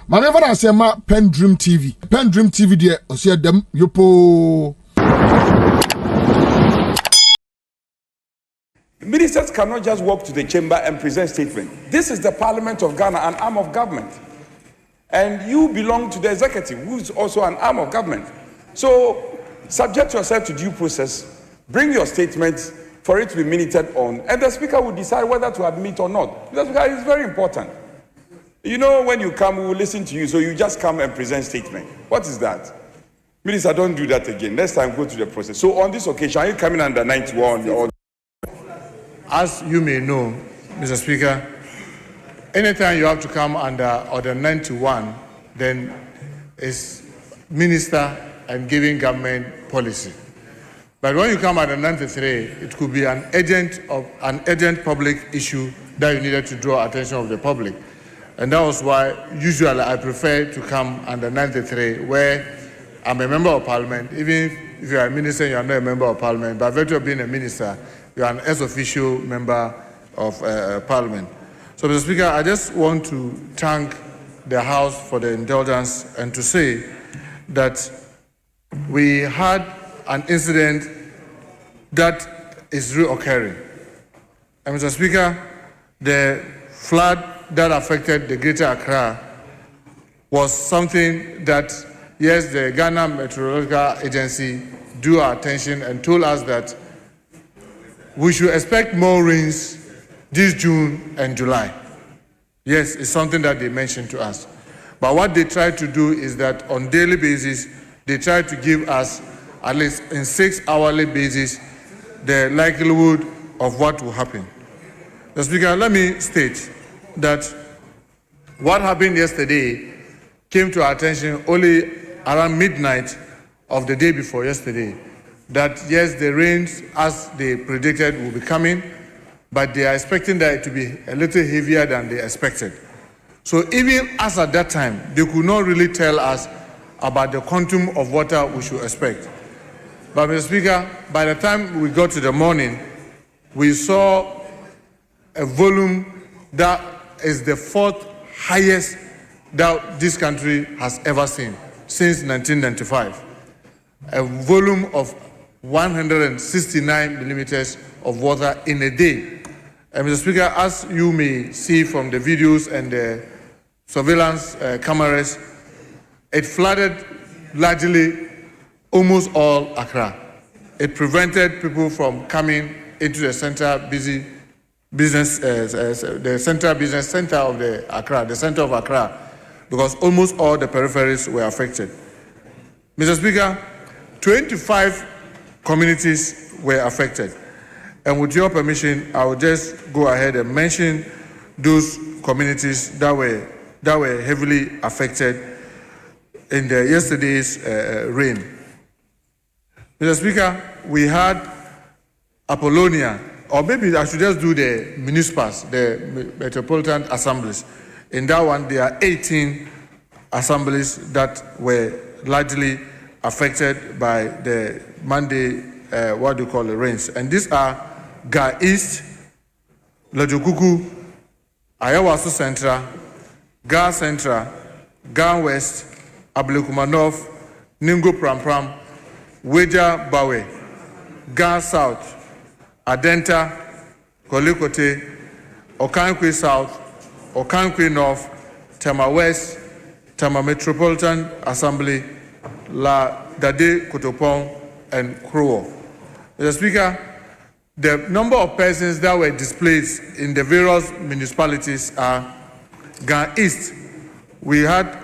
Maneva na sema PENDREAM TV. PENDREAM TV de osia dem yopo. Ministers cannot just walk to the chamber and present statement. This is the Parliament of Ghana, an arm of government. And you belong to the executive, who is also an arm of government. So, subject yourself to due process, bring your statements for it to be minuted on, and the Speaker will decide whether to admit or not. Because it's very important. You know, when you come, we will listen to you, so you just come and present statement. What is that? Minister, don't do that again. Next time, go to the process. So on this occasion, are you coming under 91? Or... As you may know, Mr. Speaker, anytime you have to come under Order 91, then it's minister and giving government policy. But when you come under 93, it could be an urgent public issue that you needed to draw attention of the public. And that was why usually I prefer to come under 93, where I'm a member of parliament. Even if you are a minister, you are not a member of parliament. By virtue of being a minister, you are an ex-officio member of parliament. So, Mr. Speaker, I just want to thank the House for the indulgence and to say that we had an incident that is reoccurring. And Mr. Speaker, the flood that affected the Greater Accra was something that, yes, the Ghana Meteorological Agency drew our attention and told us that we should expect more rains this June and July. Yes, it's something that they mentioned to us. But what they try to do is that on daily basis, they try to give us, at least in 6 hourly basis, the likelihood of what will happen. Mr. Speaker, let me state that what happened yesterday came to our attention only around midnight of the day before yesterday. That yes, the rains, as they predicted, will be coming, but they are expecting that it to be a little heavier than they expected. So even as at that time, they could not really tell us about the quantum of water we should expect. But Mr. Speaker, by the time we got to the morning, we saw a volume that is the 4th highest that this country has ever seen since 1995. A volume of 169 millimeters of water in a day. And Mr. Speaker, as you may see from the videos and the surveillance cameras, it flooded largely almost all Accra. It prevented people from coming into the the central business center of the Accra, the center of Accra, because almost all the peripheries were affected. Mr. Speaker, 25 communities were affected. And with your permission, I will just go ahead and mention those communities that were heavily affected in the yesterday's rain. Mr. Speaker, we had Apollonia, or maybe I should just do the municipals, the metropolitan assemblies. In that one, there are 18 assemblies that were largely affected by the Monday, rains. And these are Ga East, Lajokuku, Ayawaso Central, Ga Central, Ga West, Ablekuma North, Ningo Prampram, Weja Bawe, Ga South, Adenta, Kolikote, Okankwe South, Okankwe North, Tama West, Tama Metropolitan Assembly, La Dade Kotopong, and Krowo. Mr. Speaker, the number of persons that were displaced in the various municipalities are Ga East. We had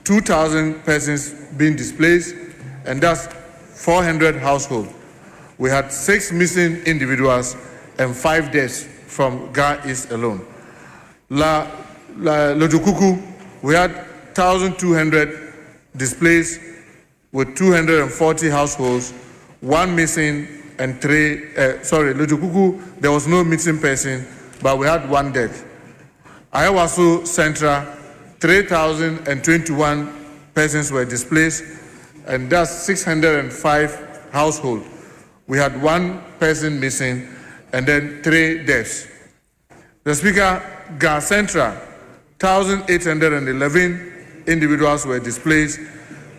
2,000 persons being displaced, and that's 400 households. We had 6 missing individuals and 5 deaths from Ga East alone. Lojokuku, we had 1,200 displaced with 240 households, 1 missing and 3, Lojokuku, there was no missing person, but we had 1 death. Ayawaso Central, 3,021 persons were displaced, and that's 605 households. We had 1 person missing and then 3 deaths. The Speaker, Ga Central, 1,811 individuals were displaced,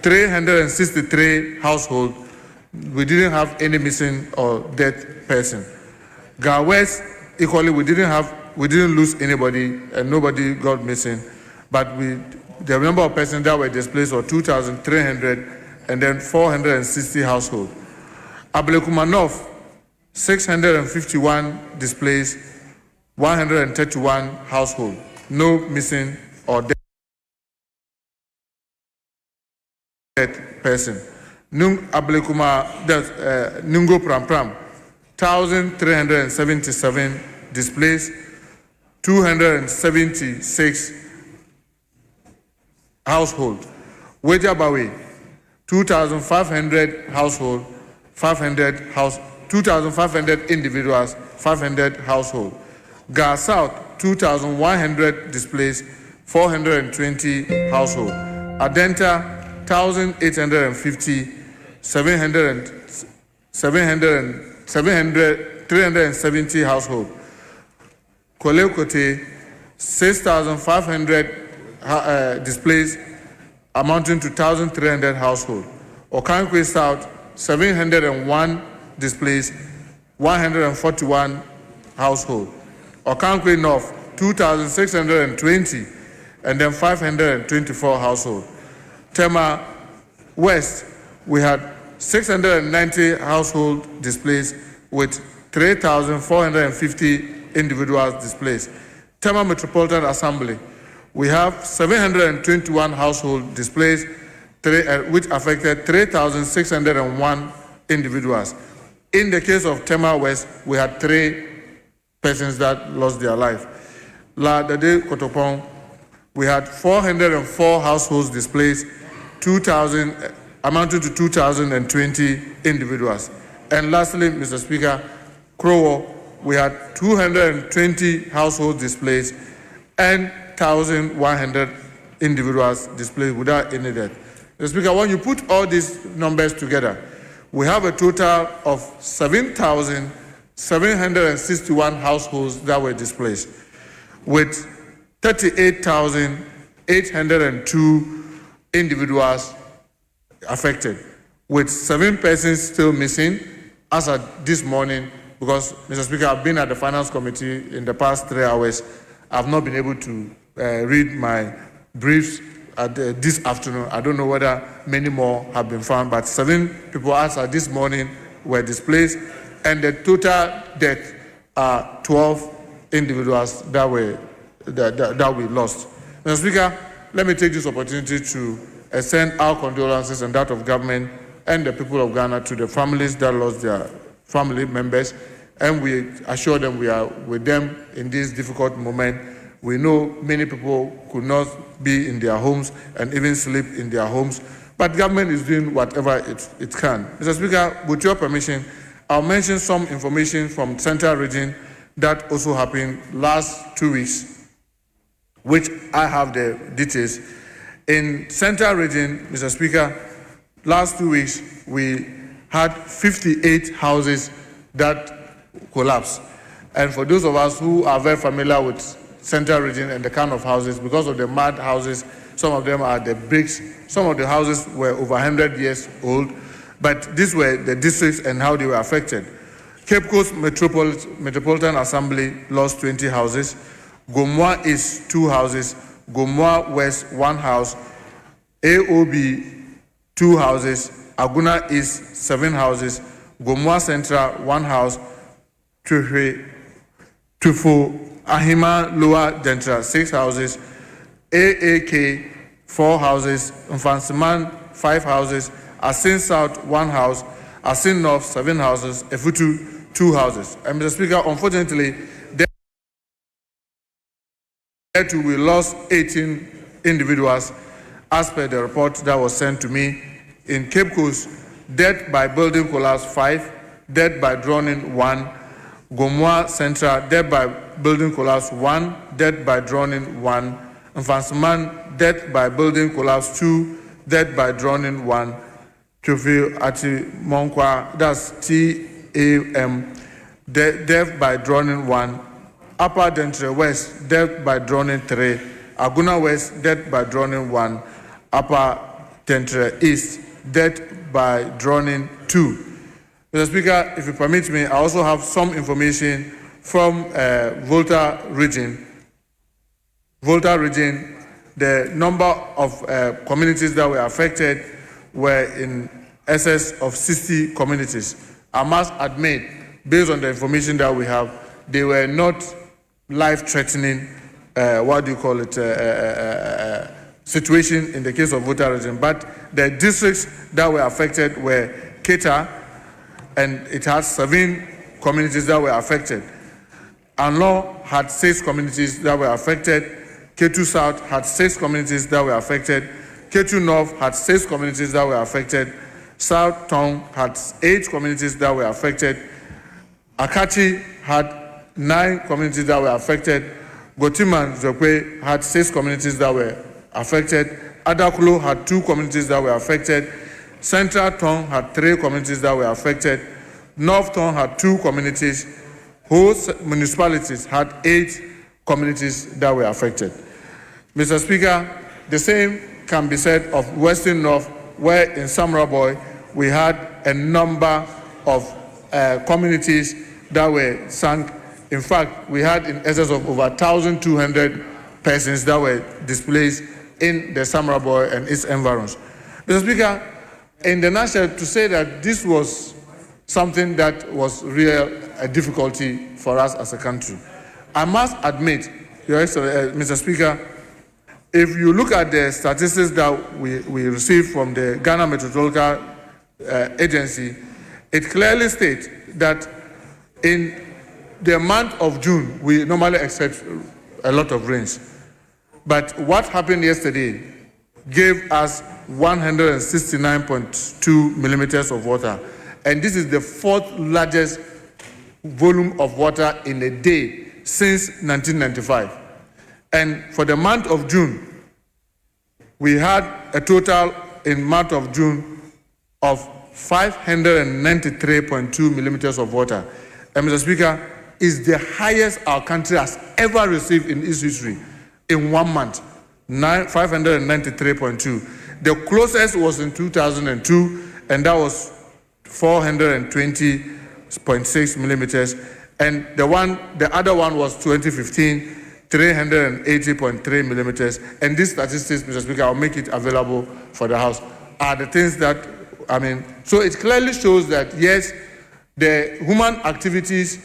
363 households. We didn't have any missing or dead person. Ga West, equally, we didn't lose anybody and nobody got missing, but the number of persons that were displaced were 2,300 and then 460 households. Ablekuma North, 651 displaced, 131 households, no missing or dead person. Ablekuma, Nungo Pram, 1,377 displaced, 276 households. Wejabawe, 2,500 households, 2,500 individuals, 500 households. Ga South, 2,100 displaced, 420 households. Adenta, 1,850, 370 households. Kolekote, 6,500 displaced, amounting to 1,300 households. Okankwe South, 701 displaced, 141 households. Okankwe North, 2,620, and then 524 households. Tema West, we had 690 households displaced with 3,450 individuals displaced. Tema Metropolitan Assembly, we have 721 households displaced, which affected 3,601 individuals. In the case of Tema West, we had 3 persons that lost their life. La Dade Kotopong, we had 404 households displaced, amounting to 2,020 individuals. And lastly, Mr. Speaker, Krowo, we had 220 households displaced and 1,100 individuals displaced without any death. Mr. Speaker, when you put all these numbers together, we have a total of 7,761 households that were displaced, with 38,802 individuals affected, with 7 persons still missing as of this morning, because, Mr. Speaker, I've been at the Finance Committee in the past 3 hours. I've not been able to read my briefs this afternoon. I don't know whether many more have been found, but 7 people as of this morning were displaced, and the total death are 12 individuals that we lost. Mr. Speaker, let me take this opportunity to extend our condolences and that of government and the people of Ghana to the families that lost their family members, and we assure them we are with them in this difficult moment. We know many people could not be in their homes and even sleep in their homes, but government is doing whatever it can. Mr. Speaker, with your permission, I'll mention some information from Central Region that also happened last 2 weeks, which I have the details. In Central Region, Mr. Speaker, last 2 weeks, we had 58 houses that collapsed. And for those of us who are very familiar with Central Region and the kind of houses, because of the mud houses, some of them are the bricks, some of the houses were over 100 years old, but these were the districts and how they were affected. Cape Coast Metropolitan Assembly lost 20 houses, Gomoa East 2 houses, Gomoa West 1 house, AOB 2 houses, Aguna East 7 houses, Gomoa Central 1 house, Tufo Ahima Lower Dentra 6 houses, AAK 4 houses, Mfansiman 5 houses, Asin South 1 house, Asin North 7 houses, Efutu 2 houses. And Mr. Speaker, unfortunately, we lost 18 individuals as per the report that was sent to me. In Cape Coast, death by building collapse 5, death by drowning 1, Gomoa Central, death by building collapse 1, death by drowning 1, Mfansiman, death by building collapse 2, death by drowning 1, Chofi Ati Monkwa, that's TAM, death by drowning 1, Upper Dentre West, death by drowning 3, Aguna West, death by drowning 1, Upper PENDREAM East, death by drowning 2. Mr. Speaker, if you permit me, I also have some information from Volta region. Volta region, the number of communities that were affected were in excess of 60 communities. I must admit, based on the information that we have, they were not life-threatening, situation in the case of Volta region, but the districts that were affected were Keita, and it has 7 communities that were affected. Annoh had 6 communities that were affected. Ketu South had 6 communities that were affected. Ketu North had 6 communities that were affected. South Town had 8 communities that were affected. Akachi had 9 communities that were affected. Gotiman Zokwe had 6 communities that were affected. Adakulo had 2 communities that were affected. Central Town had 3 communities that were affected. North Town had 2 communities. Host municipalities had 8 communities that were affected. Mr. Speaker, the same can be said of Western North, where in Samraboy we had a number of communities that were sunk. In fact, we had in excess of over 1,200 persons that were displaced in the Samraboy and its environs. Mr. Speaker, in the nutshell, to say that this was something that was a difficulty for us as a country, I must admit, Your Excellency, Mr. Speaker, if you look at the statistics that we received from the Ghana Meteorological Agency, it clearly states that in the month of June, we normally expect a lot of rains. But what happened yesterday gave us 169.2 millimeters of water. And this is the 4th largest volume of water in a day since 1995. And for the month of June, we had a total in month of June of 593.2 millimeters of water. And Mr. Speaker, is the highest our country has ever received in its history in 1 month, 593.2. The closest was in 2002, and that was 420.6 millimeters. And the other one was 2015, 380.3 millimeters. And these statistics, Mr. Speaker, I'll make it available for the House, are the things that, so it clearly shows that, yes, the human activities,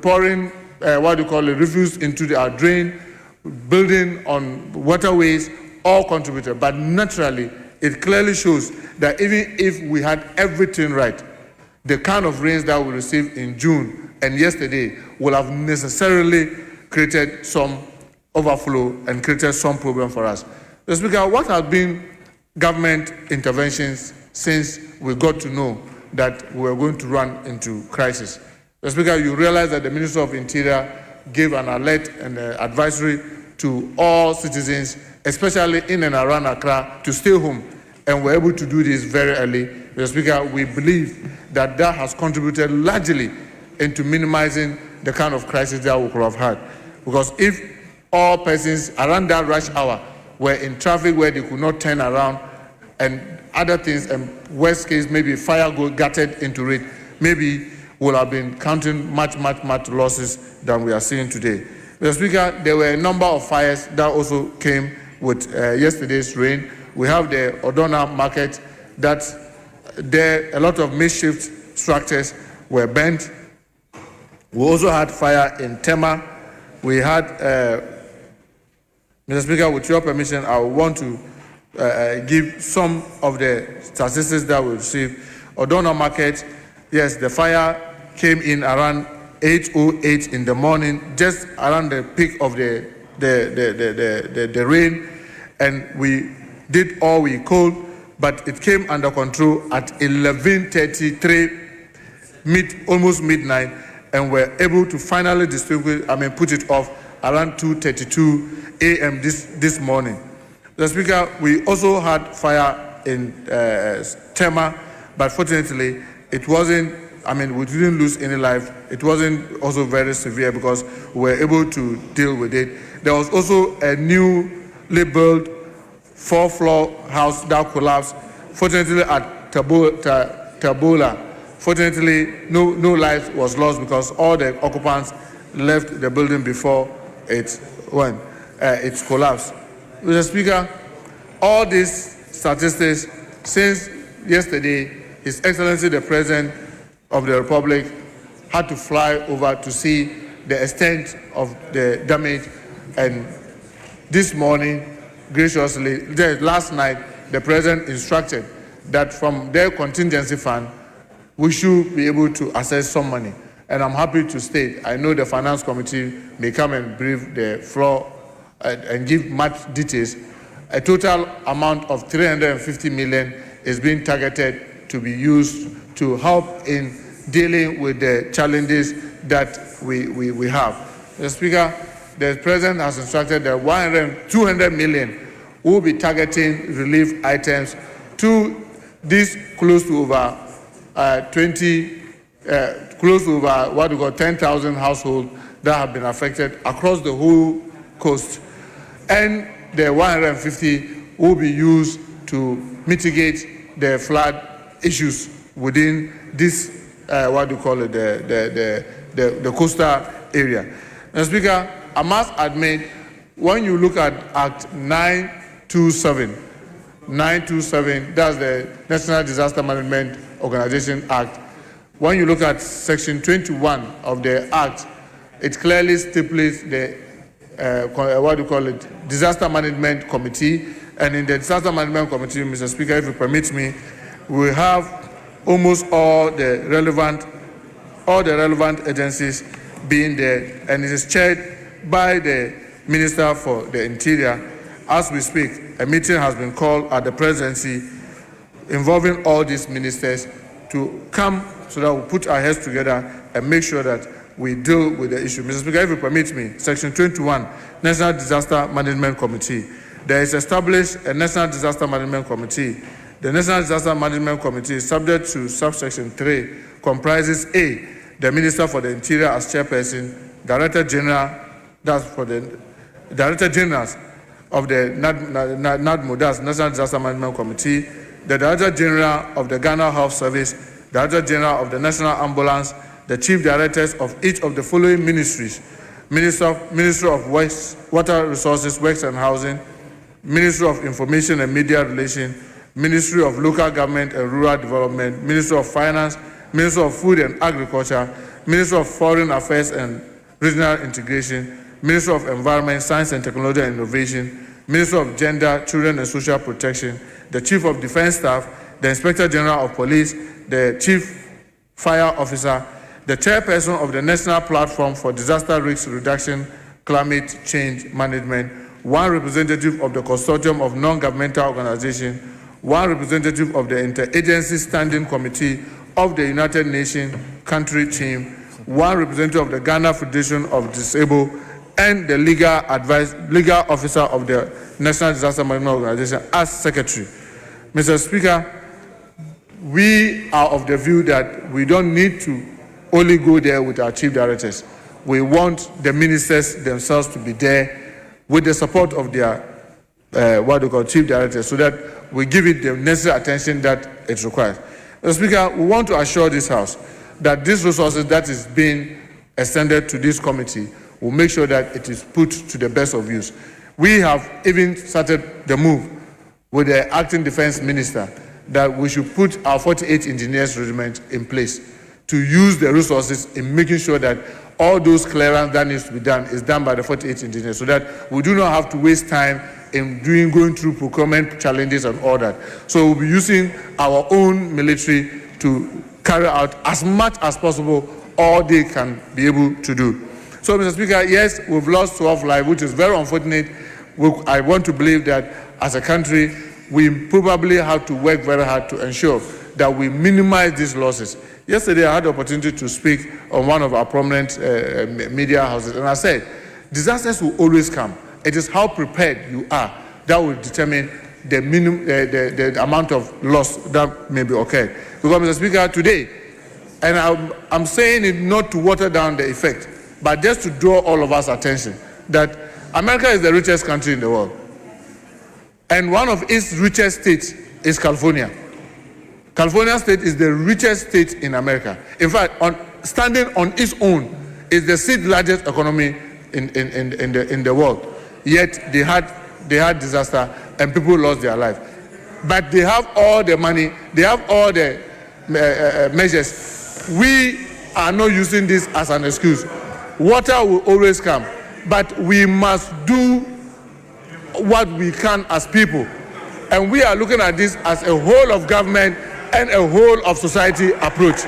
pouring, refuse into our drain, building on waterways, all contributed. But naturally, it clearly shows that even if we had everything right, the kind of rains that we received in June and yesterday will have necessarily created some overflow and created some problem for us. Mr. Speaker, what have been government interventions since we got to know that we were going to run into crisis? Mr. Speaker, you realize that the Minister of Interior gave an alert and advisory to all citizens, especially in and around Accra, to stay home, and we're able to do this very early. Mr. Speaker, we believe that that has contributed largely into minimizing the kind of crisis that we could have had. Because if all persons around that rush hour were in traffic where they could not turn around and other things, and worst case, maybe fire gutted into it, maybe we'll have been counting much losses than we are seeing today. Mr. Speaker, there were a number of fires that also came with yesterday's rain. We have the Odona market that there a lot of makeshift structures were burnt. We also had fire in Tema. We had, Mr. Speaker, with your permission, I want to give some of the statistics that we received. Odona market, yes, the fire came in around 8:08 in the morning, just around the peak of the rain, and we did all we could, but it came under control at 11:33, almost midnight, and we're able to finally put it off around 2:32 a.m. this morning. Mr. Speaker, we also had fire in Tema, but fortunately, it wasn't, we didn't lose any life. It wasn't also very severe because we were able to deal with it. There was also a newly built 4-floor house that collapsed. Fortunately, at Tabula, fortunately, no life was lost because all the occupants left the building before it collapsed. Mr. Speaker, all these statistics, since yesterday, His Excellency the President of the Republic had to fly over to see the extent of the damage, and this morning, graciously, last night, the President instructed that from their contingency fund, we should be able to access some money. And I'm happy to state, I know the Finance Committee may come and brief the floor and give much details. A total amount of 350 million is being targeted to be used to help in dealing with the challenges that we have. Mr. Speaker, the President has instructed that 200 million will be targeting relief items to this close to over 10,000 households that have been affected across the whole coast. And the 150 will be used to mitigate the flood issues within this, the coastal area. Mr. Speaker, I must admit, when you look at Act 927, that's the National Disaster Management Organization Act. When you look at Section 21 of the Act, it clearly stipulates the Disaster Management Committee. And in the Disaster Management Committee, Mr. Speaker, if you permit me, we have almost all the relevant agencies being there, and it is chaired by the Minister for the Interior. As we speak, a meeting has been called at the presidency involving all these ministers to come so that we put our heads together and make sure that we deal with the issue. Mr. Speaker, if you permit me, Section 21, National Disaster Management Committee. There is established a National Disaster Management Committee. The National Disaster Management Committee, subject to subsection 3, comprises A, the Minister for the Interior as chairperson, Director General, that's for the Director Generals of the NADMO, that's National Disaster Management Committee, the Director General of the Ghana Health Service, Director General of the National Ambulance, the Chief Directors of each of the following ministries: Ministry of Water Resources, Works and Housing, Ministry of Information and Media Relations, Ministry of Local Government and Rural Development, Ministry of Finance, Ministry of Food and Agriculture, Ministry of Foreign Affairs and Regional Integration, Ministry of Environment, Science and Technology and Innovation, Ministry of Gender, Children and Social Protection, the Chief of Defense Staff, the Inspector General of Police, the Chief Fire Officer, the Chairperson of the National Platform for Disaster Risk Reduction, Climate Change Management, one representative of the Consortium of Non-Governmental Organizations, one representative of the Interagency Standing Committee of the United Nations Country Team, one representative of the Ghana Federation of Disabled, and the legal officer of the National Disaster Management Organization as secretary. Mr. Speaker, we are of the view that we don't need to only go there with our chief directors. We want the ministers themselves to be there with the support of their chief directors, so that we give it the necessary attention that it requires. Mr. Speaker, we want to assure this House that these resources that is being extended to this committee will make sure that it is put to the best of use. We have even started the move with the acting defense minister that we should put our 48 engineers regiment in place to use the resources in making sure that all those clearance that needs to be done is done by the 48 engineers, so that we do not have to waste time in going through procurement challenges and all that. So we'll be using our own military to carry out as much as possible all they can be able to do. So, Mr. Speaker, yes, we've lost 12 lives, which is very unfortunate. I want to believe that as a country, we probably have to work very hard to ensure that we minimize these losses. Yesterday, I had the opportunity to speak on one of our prominent media houses, and I said, disasters will always come. It is how prepared you are that will determine the the amount of loss that may be occurred. Because, Mr. Speaker, today, and I'm saying it not to water down the effect, but just to draw all of us attention that America is the richest country in the world. And one of its richest states is California. California state is the richest state in America. In fact, standing on its own, is the 6th largest economy in the world. Yet they had disaster and people lost their life. But they have all the money, they have all the measures. We are not using this as an excuse. Water will always come, but we must do what we can as people. And we are looking at this as a whole of government and a whole of society approach.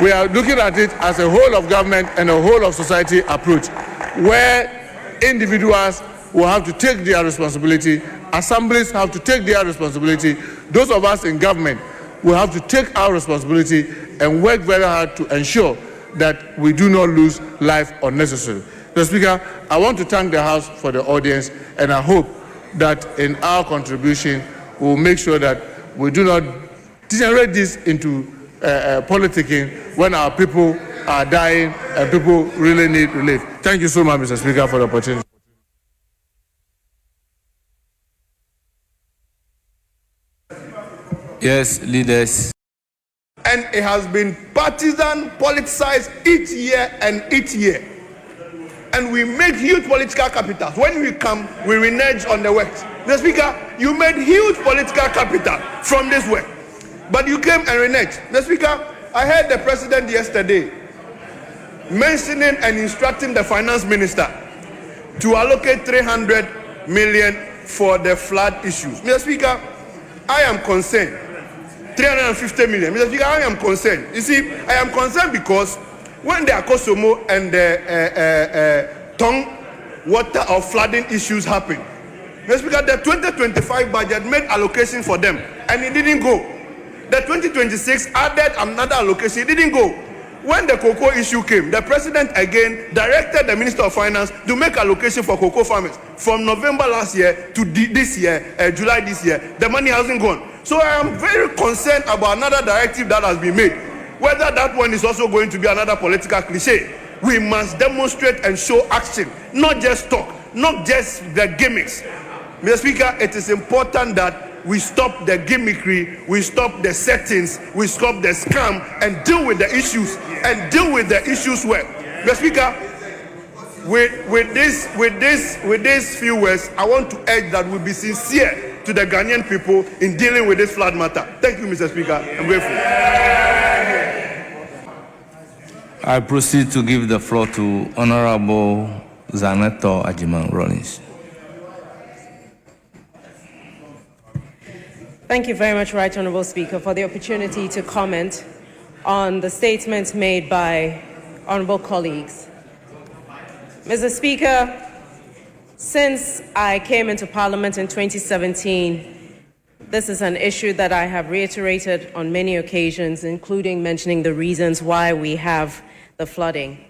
We are looking at it as a whole of government and a whole of society approach, where individuals will have to take their responsibility, assemblies have to take their responsibility, those of us in government will have to take our responsibility and work very hard to ensure that we do not lose life unnecessarily. Mr. Speaker, I want to thank the House for the audience, and I hope that in our contribution we will make sure that we do not degenerate this into politicking when our people are dying and people really need relief. Thank you so much, Mr. Speaker, for the opportunity. Yes, leaders. And it has been partisan, politicized each year and each year. And we make huge political capitals. When we come, we renege on the works. Mr. Speaker, you made huge political capital from this work. But you came and reneged. Mr. Speaker, I heard the president yesterday mentioning and instructing the finance minister to allocate 300 million for the flood issues. Mr. Speaker, I am concerned. 350 million. Mr. Speaker, I am concerned. You see, I am concerned because when the Akosomo and the Tong water or flooding issues happen, Mr. Speaker, the 2025 budget made allocation for them and it didn't go. The 2026 added another allocation, it didn't go. When the cocoa issue came, the president again directed the Minister of Finance to make allocation for cocoa farmers. From November last year to this year, July this year, the money hasn't gone. So I am very concerned about another directive that has been made. Whether that one is also going to be another political cliche. We must demonstrate and show action, not just talk, not just the gimmicks. Mr. Speaker, it is important that we stop the gimmickry, we stop the settings, we stop the scam and deal with the issues well. Mr. Speaker, with these few words, I want to urge that we be sincere to the Ghanaian people in dealing with this flood matter. Thank you, Mr. Speaker. I'm grateful. I proceed to give the floor to Honorable Zaneto Ajiman Rollins. Thank you very much, Right Honourable Speaker, for the opportunity to comment on the statements made by honourable colleagues. Mr. Speaker, since I came into Parliament in 2017, this is an issue that I have reiterated on many occasions, including mentioning the reasons why we have the flooding.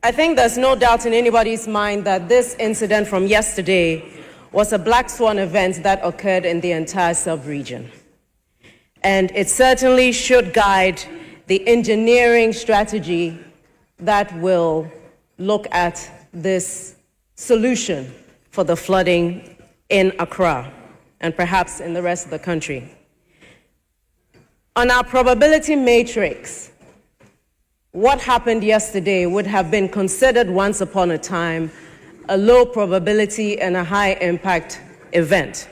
I think there's no doubt in anybody's mind that this incident from yesterday was a black swan event that occurred in the entire sub-region. And it certainly should guide the engineering strategy that will look at this solution for the flooding in Accra and perhaps in the rest of the country. On our probability matrix, what happened yesterday would have been considered once upon a time a low probability and a high impact event.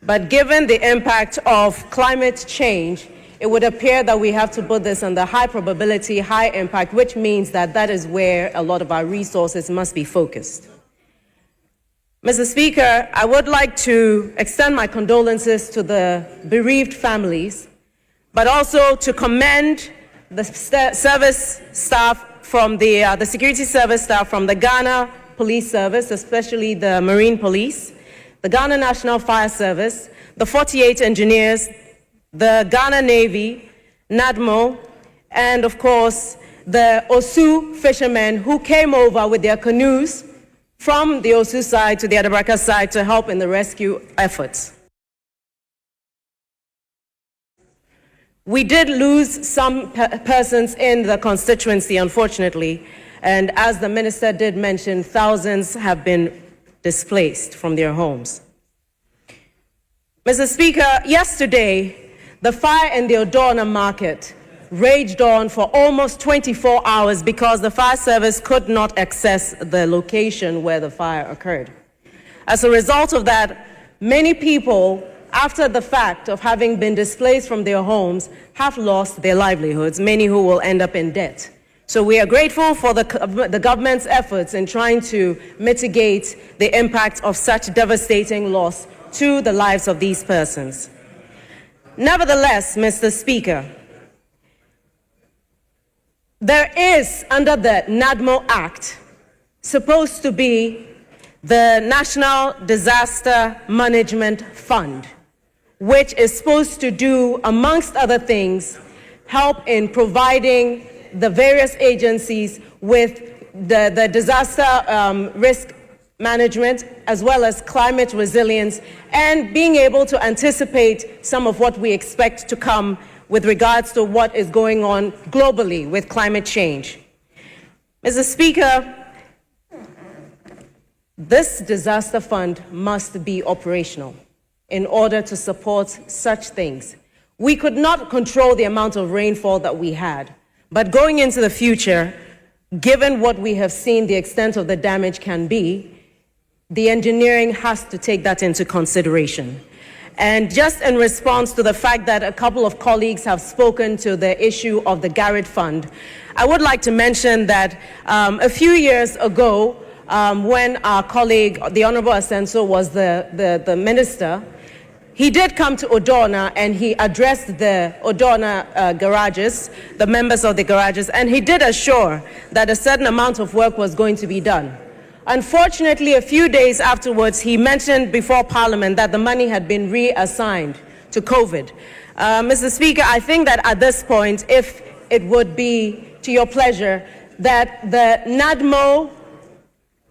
But given the impact of climate change, it would appear that we have to put this on the high probability, high impact, which means that that is where a lot of our resources must be focused. Mr. Speaker, I would like to extend my condolences to the bereaved families, but also to commend the service staff from the security service staff from the Ghana Police Service, especially the Marine Police, the Ghana National Fire Service, the 48 engineers, the Ghana Navy, NADMO, and of course, the Osu fishermen who came over with their canoes from the Osu side to the Adabraka side to help in the rescue efforts. We did lose some persons in the constituency, unfortunately, and as the minister did mention, thousands have been displaced from their homes. Mr. Speaker, yesterday, the fire in the Odorna market raged on for almost 24 hours because the fire service could not access the location where the fire occurred. As a result of that, many people, after the fact of having been displaced from their homes, have lost their livelihoods, many who will end up in debt. So we are grateful for the government's efforts in trying to mitigate the impact of such devastating loss to the lives of these persons. Nevertheless, Mr. Speaker, there is, under the NADMO Act, supposed to be the National Disaster Management Fund, which is supposed to do, amongst other things, help in providing the various agencies with the disaster risk management, as well as climate resilience, and being able to anticipate some of what we expect to come with regards to what is going on globally with climate change. Mr. Speaker, this disaster fund must be operational in order to support such things. We could not control the amount of rainfall that we had, but going into the future, given what we have seen the extent of the damage can be, the engineering has to take that into consideration. And just in response to the fact that a couple of colleagues have spoken to the issue of the Garrett Fund, I would like to mention that a few years ago, when our colleague, the Honorable Asenso, was the minister, he did come to Odorna and he addressed the Odorna garages, the members of the garages, and he did assure that a certain amount of work was going to be done. Unfortunately, a few days afterwards, he mentioned before Parliament that the money had been reassigned to COVID. Mr. Speaker, I think that at this point, if it would be to your pleasure, that the NADMO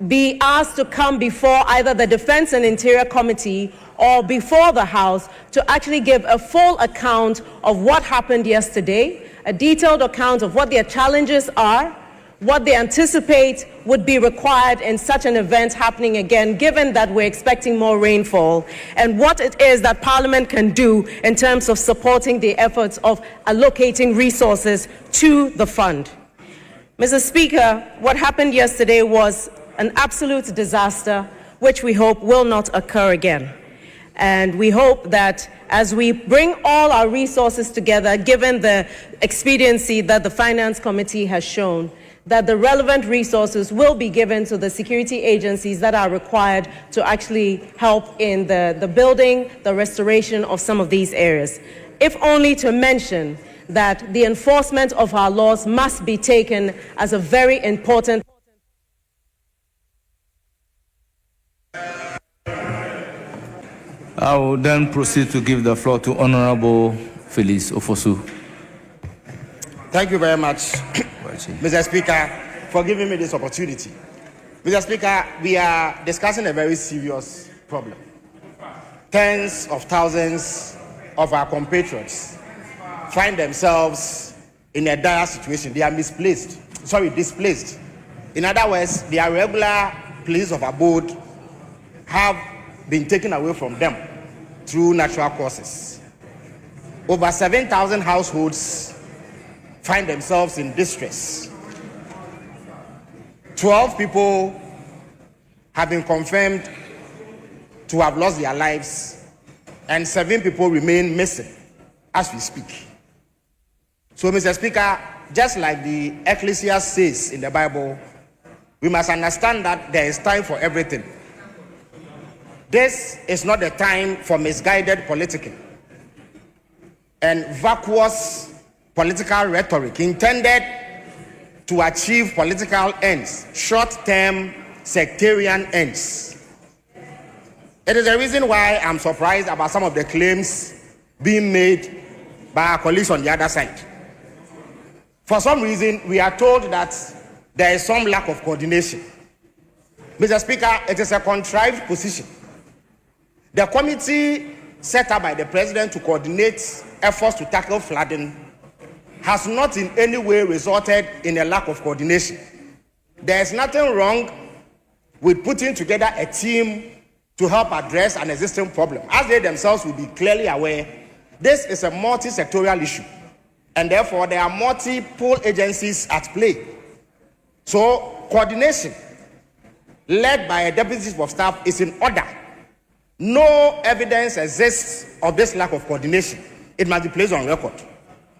be asked to come before either the Defense and Interior Committee or before the House to actually give a full account of what happened yesterday, a detailed account of what their challenges are, what they anticipate would be required in such an event happening again, given that we're expecting more rainfall, and what it is that Parliament can do in terms of supporting the efforts of allocating resources to the fund. Mr. Speaker, what happened yesterday was an absolute disaster, which we hope will not occur again. And we hope that as we bring all our resources together, given the expediency that the Finance Committee has shown, that the relevant resources will be given to the security agencies that are required to actually help in the building, the restoration of some of these areas. If only to mention that the enforcement of our laws must be taken as a very important. I will then proceed to give the floor to Honorable Phyllis Ofosu. Thank you very much, Mr. Speaker, for giving me this opportunity. Mr. Speaker, we are discussing a very serious problem. Tens of thousands of our compatriots find themselves in a dire situation. They are displaced. In other words, their regular place of abode have been taken away from them through natural causes. Over 7,000 households find themselves in distress. 12 people have been confirmed to have lost their lives, and 7 people remain missing as we speak. So, Mr. Speaker, just like the Ecclesiastes says in the Bible, we must understand that there is time for everything. This is not the time for misguided politicking and vacuous political rhetoric intended to achieve political ends, short-term sectarian ends. It is the reason why I'm surprised about some of the claims being made by our colleagues on the other side. For some reason, we are told that there is some lack of coordination. Mr. Speaker, it is a contrived position. The committee set up by the President to coordinate efforts to tackle flooding has not in any way resulted in a lack of coordination. There is nothing wrong with putting together a team to help address an existing problem. As they themselves will be clearly aware, this is a multi-sectorial issue, and therefore there are multiple agencies at play. So coordination led by a deputy chief of staff is in order. No evidence exists of this lack of coordination. It must be placed on record.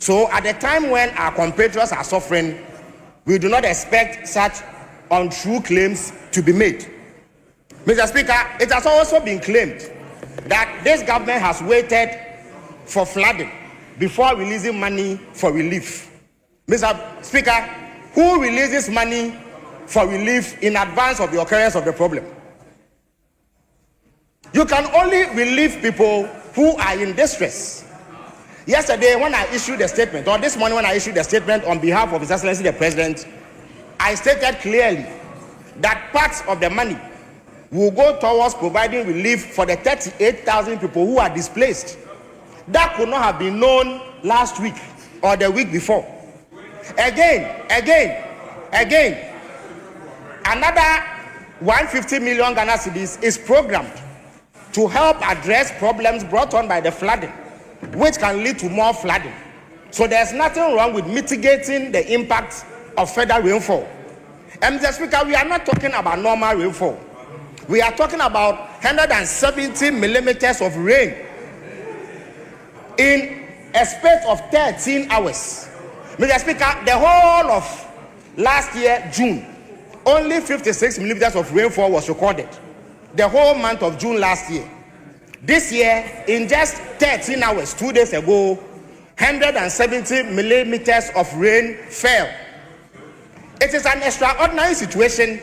So at the time when our compatriots are suffering, we do not expect such untrue claims to be made. Mr. Speaker, it has also been claimed that this government has waited for flooding before releasing money for relief. Mr. Speaker, who releases money for relief in advance of the occurrence of the problem? You can only relieve people who are in distress. Yesterday, when I issued a statement, or this morning when I issued a statement on behalf of His Excellency the President, I stated clearly that parts of the money will go towards providing relief for the 38,000 people who are displaced. That could not have been known last week or the week before. Again, another 150 million Ghana cedis is programmed to help address problems brought on by the flooding, which can lead to more flooding. So there's nothing wrong with mitigating the impact of further rainfall. And Mr. Speaker, we are not talking about normal rainfall. We are talking about 170 millimeters of rain in a space of 13 hours. Mr. Speaker, the whole of last year, June, only 56 millimeters of rainfall was recorded. The whole month of June last year. This year, in just 13 hours, 2 days ago, 170 millimeters of rain fell. It is an extraordinary situation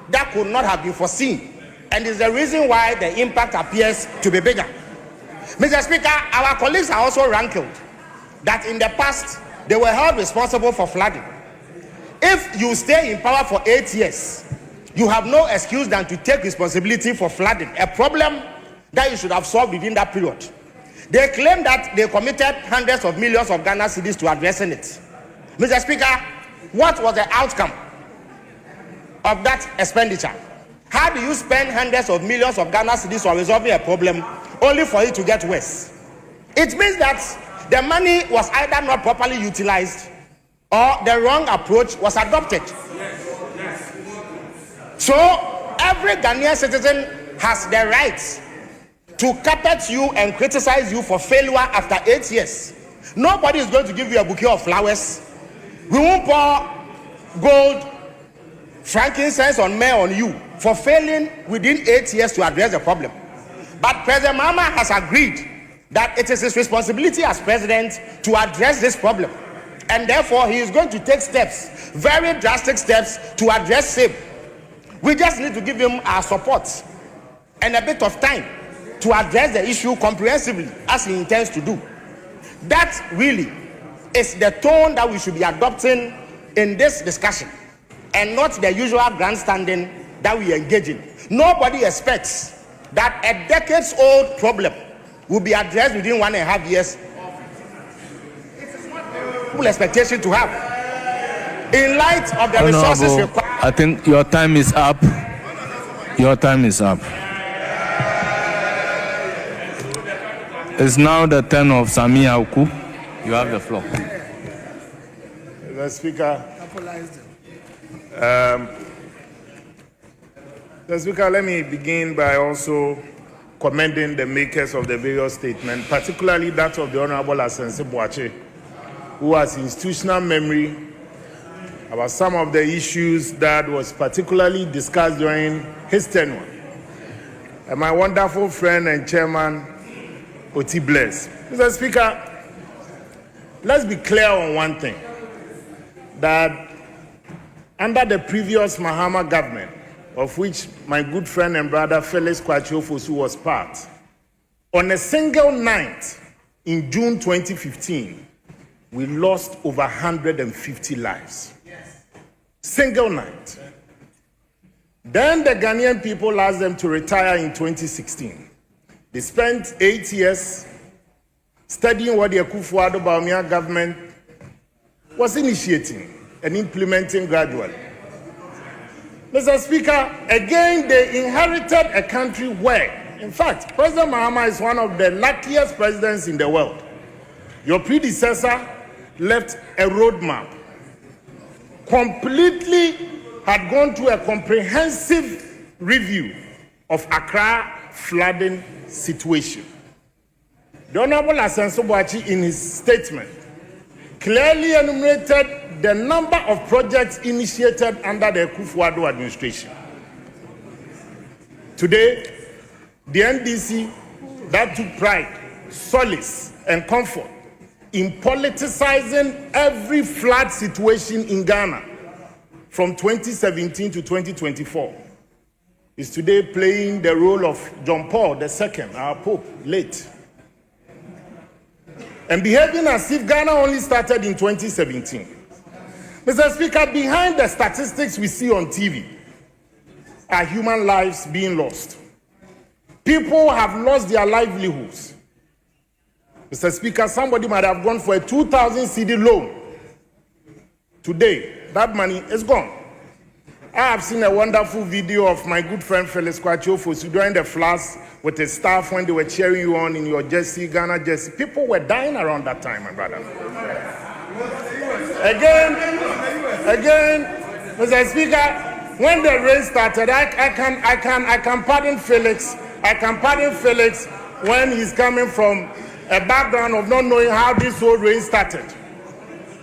that could not have been foreseen, and is the reason why the impact appears to be bigger. Mr. Speaker, our colleagues are also rankled that in the past they were held responsible for flooding. If you stay in power for 8 years, you have no excuse than to take responsibility for flooding, a problem that you should have solved within that period. They claim that they committed hundreds of millions of Ghana cedis to addressing it. Mr. Speaker, what was the outcome of that expenditure? How do you spend hundreds of millions of Ghana cedis on resolving a problem only for it to get worse? It means that the money was either not properly utilized or the wrong approach was adopted. So every Ghanaian citizen has the right to carpet you and criticize you for failure after 8 years. Nobody is going to give you a bouquet of flowers. We won't pour gold, frankincense, or myrrh on you for failing within 8 years to address the problem. But President Mahama has agreed that it is his responsibility as president to address this problem, and therefore he is going to take steps, very drastic steps, to address it. We just need to give him our support and a bit of time to address the issue comprehensively as he intends to do. That really is the tone that we should be adopting in this discussion, and not the usual grandstanding that we engage in. Nobody expects that a decades-old problem will be addressed within 1.5 years. It's not a full expectation to have. In light of the resources required. I think your time is up. Your time is up. It's now the turn of Sami Auku. You have the floor. Mr. Speaker, Mr. Speaker, let me begin by also commending the makers of the various statements, particularly that of the Honorable Asensi Boache, who has institutional memory about some of the issues that was particularly discussed during his tenure. And my wonderful friend and chairman, Oti Bless. Mr. Speaker, let's be clear on one thing, that under the previous Mahama government, of which my good friend and brother Felix Kwachiofosu was part, on a single night in June 2015, we lost over 150 lives. Single night. Then the Ghanaian people asked them to retire in 2016. They spent 8 years studying what the Akufo-Addo Bawumia government was initiating and implementing gradually. Mr. Speaker, again, they inherited a country where, in fact, President Mahama is one of the luckiest presidents in the world. Your predecessor left a roadmap, completely had gone through a comprehensive review of Accra flooding situation. The Honorable Asenso-Boakye, in his statement, clearly enumerated the number of projects initiated under the Akufo-Addo administration. Today, the NDC that took pride, solace, and comfort in politicizing every flood situation in Ghana from 2017 to 2024 is today playing the role of John Paul II, our Pope, late, and behaving as if Ghana only started in 2017. Mr. Speaker, behind the statistics we see on TV are human lives being lost. People have lost their livelihoods. Mr. Speaker, somebody might have gone for a 2,000 cedi loan. Today, that money is gone. I have seen a wonderful video of my good friend Felix Kwachofosu during the floods with his staff when they were cheering you on in your jersey, Ghana jersey. People were dying around that time, my brother. Again, Mr. Speaker, when the rain started, I can pardon Felix. I can pardon Felix when he's coming from a background of not knowing how this whole rain started.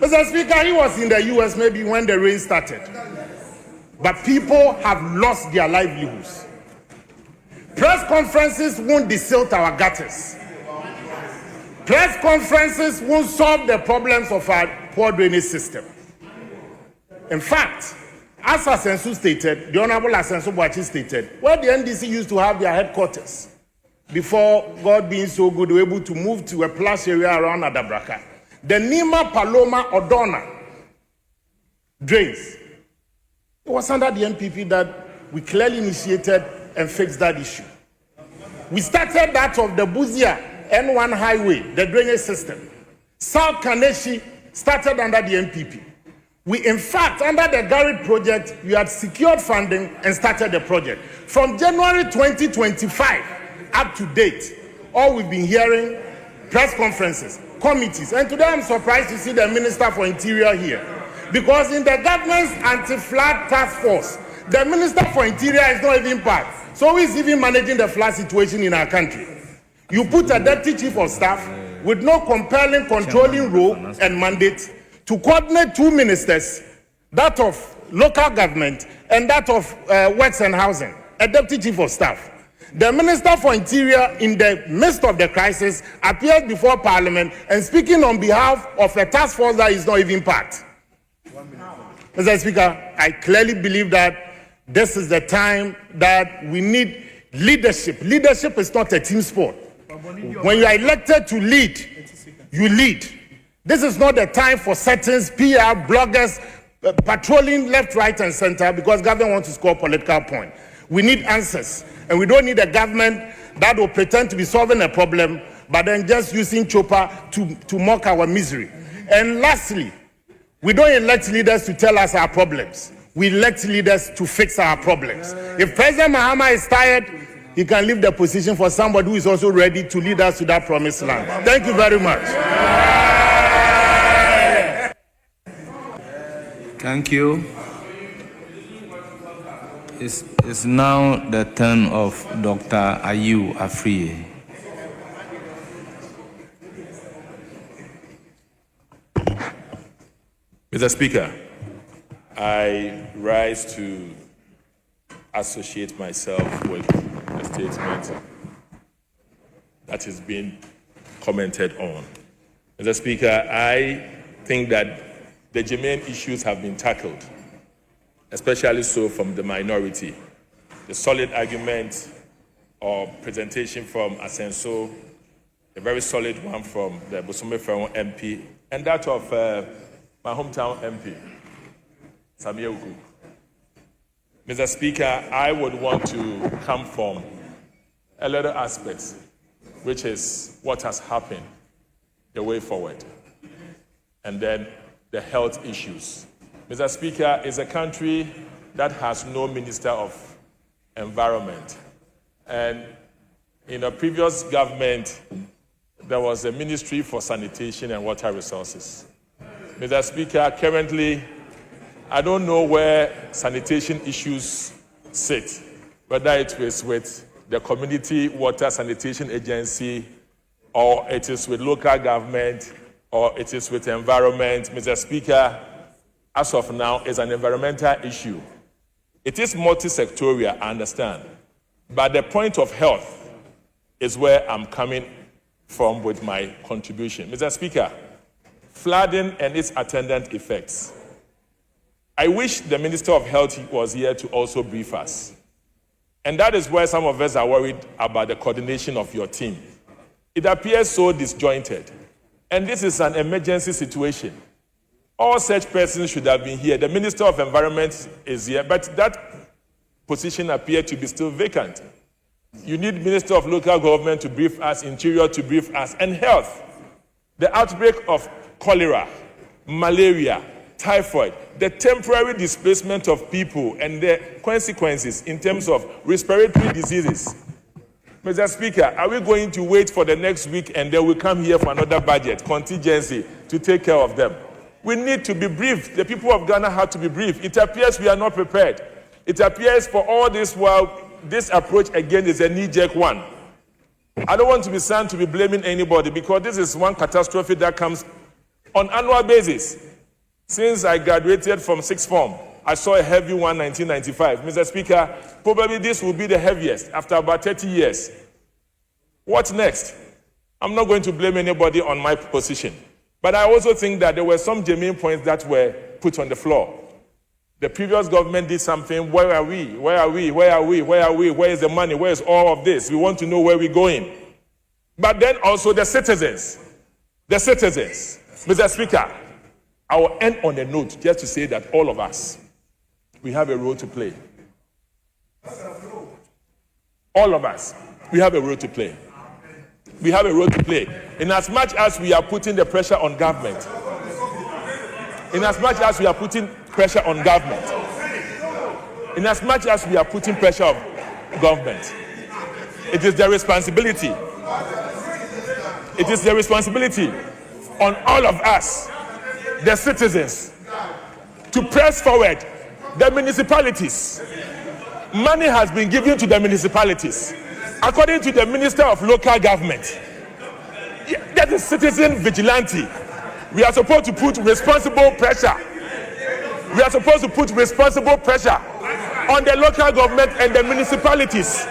Mr. Speaker, he was in the US maybe when the rain started. But people have lost their livelihoods. Press conferences won't desilt our gutters. Press conferences won't solve the problems of our poor drainage system. In fact, as Asensu stated, the Honorable Asenso-Boakye stated, where the NDC used to have their headquarters, before God being so good, we were able to move to a plush area around Adabraka. The Nima Paloma Odona drains. It was under the NPP that we clearly initiated and fixed that issue. We started that of the Buzia N1 highway, the drainage system. South Kaneshi started under the NPP. We, in fact, under the Garrett project, we had secured funding and started the project. From January 2025 up to date, all we've been hearing, press conferences, committees, and today I'm surprised to see the Minister for Interior here. Because in the government's anti-flood task force, the Minister for Interior is not even part. So who is even managing the flood situation in our country? You put a deputy chief of staff with no compelling controlling role and mandate to coordinate two ministers, that of local government and that of works and housing, a deputy chief of staff. The Minister for Interior, in the midst of the crisis, appeared before Parliament and speaking on behalf of a task force that is not even part. Mr. Speaker, I clearly believe that this is the time that we need leadership. Leadership is not a team sport. When you are elected to lead, you lead. This is not the time for settings, PR, bloggers, patrolling left, right, and center because government wants to score political points. We need answers, and we don't need a government that will pretend to be solving a problem, but then just using chopper to mock our misery. And lastly, we don't elect leaders to tell us our problems. We elect leaders to fix our problems. If President Mahama is tired, he can leave the position for somebody who is also ready to lead us to that promised land. Thank you very much. Thank you. It's now the turn of Dr. Ayu Afriye. Mr. Speaker, I rise to associate myself with a statement that has been commented on. Mr. Speaker, I think that the germane issues have been tackled, especially so from the minority. The solid argument or presentation from Asenso, a very solid one from the Bosome-Ferron MP, and that of my hometown MP, Samia Uku. Mr. Speaker, I would want to come from a little aspects, which is what has happened, the way forward, and then the health issues. Mr. Speaker, is a country that has no Minister of Environment. And in a previous government, there was a Ministry for Sanitation and Water Resources. Mr. Speaker, currently, I don't know where sanitation issues sit, whether it is with the Community Water Sanitation Agency, or it is with local government, or it is with environment. Mr. Speaker, as of now, it's an environmental issue. It is multi-sectorial, I understand. But the point of health is where I'm coming from with my contribution. Mr. Speaker, flooding and its attendant effects. I wish the Minister of Health was here to also brief us. And that is where some of us are worried about the coordination of your team. It appears so disjointed. And this is an emergency situation. All such persons should have been here. The Minister of Environment is here, but that position appears to be still vacant. You need Minister of Local Government to brief us, Interior to brief us, and Health. The outbreak of cholera, malaria, typhoid, the temporary displacement of people and the consequences in terms of respiratory diseases. Mr. Speaker, are we going to wait for the next week and then we'll come here for another budget, contingency, to take care of them? We need to be briefed. The people of Ghana have to be briefed. It appears we are not prepared. It appears for all this while, this approach again is a knee-jerk one. I don't want to be seen to be blaming anybody because this is one catastrophe that comes on annual basis. Since I graduated from sixth form, I saw a heavy one in 1995. Mr. Speaker, probably this will be the heaviest after about 30 years. What next? I'm not going to blame anybody on my position. But I also think that there were some germane points that were put on the floor. The previous government did something. Where are we? Where are we? Where are we? Where are we? Where is the money? Where is all of this? We want to know where we're going. But then also the citizens. The citizens. Mr. Speaker, I will end on a note just to say that all of us, we have a role to play. All of us, we have a role to play. We have a role to play. In as much as we are putting the pressure on government, in as much as we are putting pressure on government, in as much as we are putting pressure on government, it is the responsibility. It is the responsibility on all of us, the citizens, to press forward the municipalities. Money has been given to the municipalities. According to the Minister of Local Government, that is citizen vigilante. We are supposed to put responsible pressure. We are supposed to put responsible pressure on the local government and the municipalities.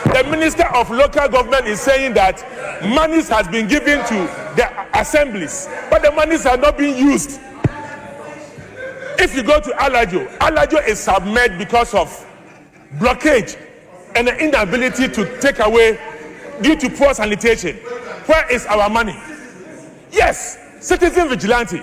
The Minister of Local Government is saying that monies has been given to the assemblies, but the monies are not being used. If you go to Alajo is submerged because of blockage and the inability to take away due to poor sanitation. Where is our money? Yes, citizen vigilante.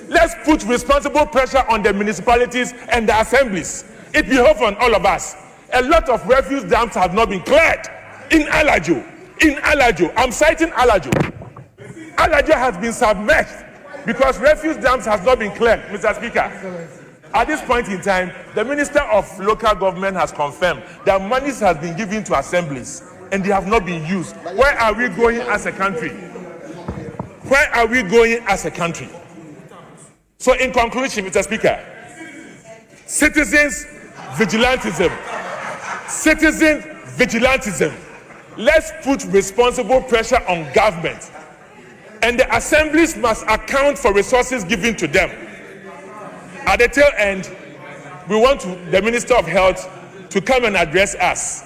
Let's put responsible pressure on the municipalities and the assemblies. It behoves on all of us. A lot of refuse dams have not been cleared in Alajo. In Alajo, I'm citing Alajo. Alajo has been submerged because refuse dams has not been cleared, Mr. Speaker. At this point in time, the Minister of Local Government has confirmed that monies has been given to assemblies and they have not been used. Where are we going as a country? Where are we going as a country? So in conclusion, Mr. Speaker, citizens vigilantism. Citizen vigilantism. Let's put responsible pressure on government. And the assemblies must account for resources given to them. At the tail end, we want the Minister of Health to come and address us